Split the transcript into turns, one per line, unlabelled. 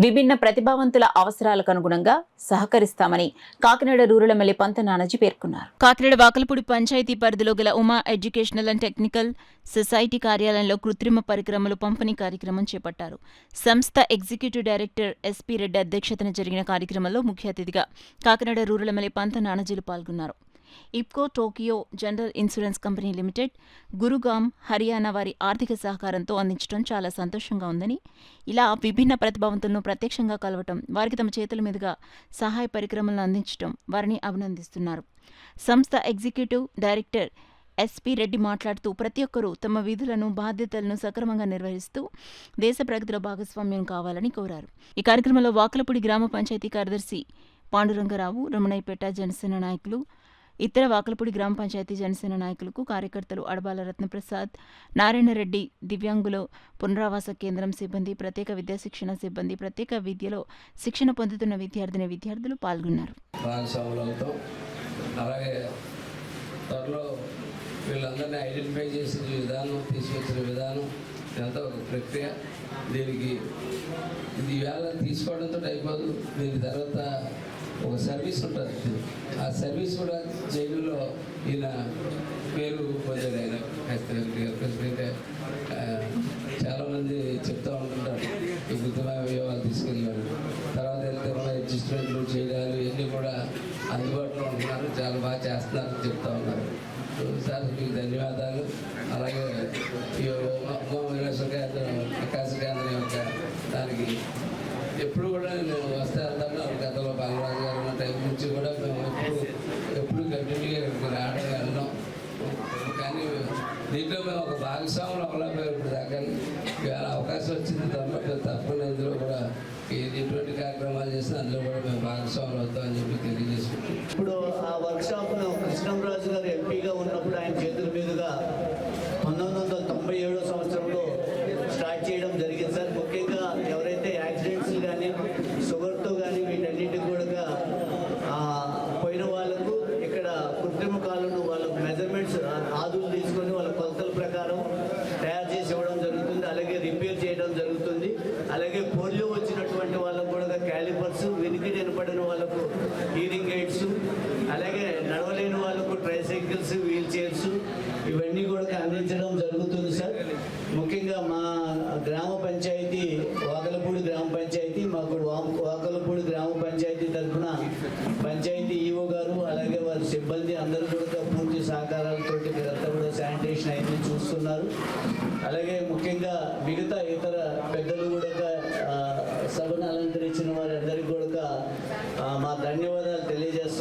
విభిన్న ప్రతిభావంతుల అవసరాలకు అనుగుణంగా సహకరిస్తామని కాకినాడ రూరల్ ఎమ్మెల్యే పంత నానాజీ పేర్కొన్నారు. కాకినాడ వాకలపూడి పంచాయతీ పరిధిలో గల Uma educational and technical society కార్యాలయంలో కృత్రిమ పరికరములు పంపిణీ కార్యక్రమం చేపట్టారు. సంస్థ ఎగ్జిక్యూటివ్ డైరెక్టర్ ఎస్పీ రెడ్డి అధ్యక్షతన జరిగిన కార్యక్రమంలో ముఖ్య అతిథిగా కాకినాడ రూరల్ ఎమ్మెల్యే పంత నానాజీలు పాల్గొన్నారు. IFFCO Tokio General Insurance Company Limited, Gurugram, Haryana వారి ఆర్థిక సహకారంతో అందించడం చాలా సంతోషంగా ఉందని, ఇలా విభిన్న ప్రతిభావంతులను ప్రత్యక్షంగా కలవటం, వారికి తమ చేతుల మీదుగా సహాయ పరికరములను అందించడం వారిని అభినందిస్తున్నారు. సంస్థ ఎగ్జిక్యూటివ్ డైరెక్టర్ ఎస్పీ రెడ్డి మాట్లాడుతూ ప్రతి ఒక్కరూ తమ విధులను, బాధ్యతలను సక్రమంగా నిర్వహిస్తూ దేశ ప్రగతిలో భాగస్వామ్యం కావాలని కోరారు. ఈ కార్యక్రమంలో వాకలపూడి గ్రామ పంచాయతీ కార్యదర్శి పాండురంగరావు, రమణయ్యపేట జనసేన నాయకులు, ఇతర వాకలపూడి గ్రామ పంచాయతీ జనసేన నాయకులకు, కార్యకర్తలు అడబాల రత్నప్రసాద్, నారాయణరెడ్డి, దివ్యాంగుల పునరావాస కేంద్రం సిబ్బంది, ప్రత్యేక విద్యాశిక్షణ సిబ్బంది, ప్రత్యేక విద్యలో శిక్షణ పొందుతున్న విద్యార్థులు పాల్గొన్నారు.
వీళ్ళందరినీ ఐడెంటిఫై చేసిన విధానం, తీసుకొచ్చిన విధానం ఇదంతా ఒక ప్రక్రియ. దీనికి ఇది వేళ తీసుకోవడంతో అయిపోదు. దీని తర్వాత ఒక సర్వీస్ ఉంటుంది. ఆ సర్వీస్ కూడా జైలులో ఈయన పేరు పొందాడు. ఆయన అంటే చాలామంది చెప్తూ ఉంటుంటారు ఈ కృత్రిమ అవయవాలు తీసుకెళ్ళాడు. తర్వాత వెళ్తే అడ్జస్ట్మెంట్లు చేయడాలు ఇవన్నీ కూడా అందుబాటులో ఉంటున్నారు. చాలా బాగా చేస్తున్నారని చెప్తా ఉన్నారు. సార్ మీకు ధన్యవాదాలు. అలాగే ఈ వికాస కేంద్రం యొక్క దానికి ఎప్పుడు కూడా నేను వస్తే వెళ్తాను. గతంలో బాలరాజు గారు ఉన్న టైం నుంచి కూడా మేము ఎప్పుడు కంటిన్యూగా రావడం వెళ్ళడం. కానీ దీంట్లో మేము ఒక భాగస్వాములు అవ్వలేకపోయాం ఇప్పుడు దాకా. ఇవాళ అవకాశం వచ్చింది తప్పకుండా ఇందులో కూడా ఎటువంటి కార్యక్రమాలు చేసినా అందులో కూడా మేము భాగస్వాములు అవుతామని చెప్పి తెలియజేసుకుంటాం.
ఇప్పుడు ఆ వర్క్షాప్ను కృష్ణంరాజు గారు ఎంపీగా ఉన్నప్పుడు ఆయన చేతుల మీదుగా 1997 సంవత్సరంలో స్టార్ట్ చేయడం జరిగింది సార్. ముఖ్యంగా ఎవరైతే యాక్సిడెంట్స్ కానీ, షుగర్తో కానీ వీటన్నిటికి కూడా పోయిన వాళ్ళకు ఇక్కడ కృత్రిమ కాళ్ళను వాళ్ళకు మెజర్మెంట్స్ ఆదులు తీసుకొని వాళ్ళ కొలతల ప్రకారం తయారు చేసి ఇవ్వడం జరుగుతుంది. అలాగే రిపేర్ చేయడం జరుగుతుంది. అలాగే పోలియో వచ్చినటువంటి వాళ్ళకు కూడా క్యాలిపర్స్, వినికిడి వినపడిన వాళ్ళకు హీరింగ్ ఎయిడ్స్, అలాగే నడవలేని వాళ్ళకు ట్రైసైకిల్స్, వీల్ చైర్స్ ఇవన్నీ కూడా అందించడం జరుగుతుంది సార్. ముఖ్యంగా మా గ్రామ పంచాయతీ వాకలపూడి గ్రామ పంచాయతీ మాకు వాకలపూడి గ్రామ పంచాయతీ తరఫున పంచాయతీ ఈఓ గారు అలాగే వారి సిబ్బంది అందరూ కూడా పూర్తి సహకారాలతో మీరంతా కూడా శానిటేషన్ అయితే చూస్తున్నారు. అలాగే ముఖ్యంగా మిగతా ఇతర పెద్దలు కూడా సభను అలంకరించిన వారందరికీ కూడా మా ధన్యవాదాలు తెలియజేస్తున్నాం.